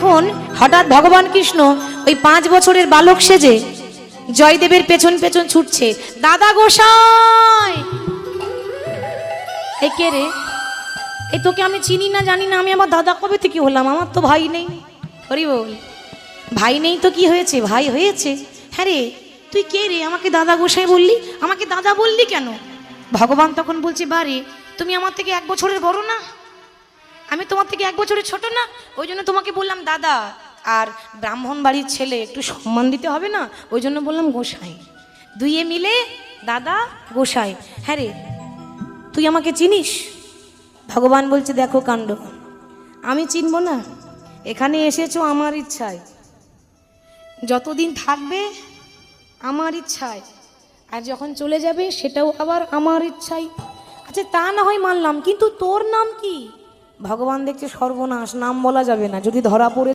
তখন হঠাৎ ভগবান কৃষ্ণ ওই 5 বছরের বালক সেজে জয়দেবের পেছন পেছন ছুটছে। দাদা গোসাই, এই কে রে? এই তোকে আমি চিনি না জানি না, আমি আবার দাদা কবে থেকে হলাম? আমার তো ভাই নেই। হরি বল। ভাই নেই তো কি হয়েছে? ভাই হয়েছে। হ্যাঁ রে, তুই কে রে? আমাকে দাদা গোসাই বললি, আমাকে দাদা বললি কেন? ভগবান তখন বলছে, বারে তুমি আমার থেকে 1 বছরের বড় না, আমি তোমার থেকে 1 বছরের ছোট না, ওই জন্য তোমাকে বললাম দাদা। আর ব্রাহ্মণ বাড়ির ছেলে, একটু সম্মান দিতে হবে না, ওই জন্য বললাম গোসাই। দুইয়ে মিলে দাদা গোসাই। হ্যাঁ রে, তুই আমাকে চিনিস? ভগবান বলছে, দেখো কাণ্ড, আমি চিনব না? এখানে এসেছো আমার ইচ্ছায়, যতদিন থাকবে আমার ইচ্ছায়, আর যখন চলে যাবে সেটাও আবার আমার ইচ্ছায়। আচ্ছা তা না হয় মানলাম, কিন্তু তোর নাম কি? ভগবান দেখছে সর্বনাশ, নাম বলা যাবে না, যদি ধরা পড়ে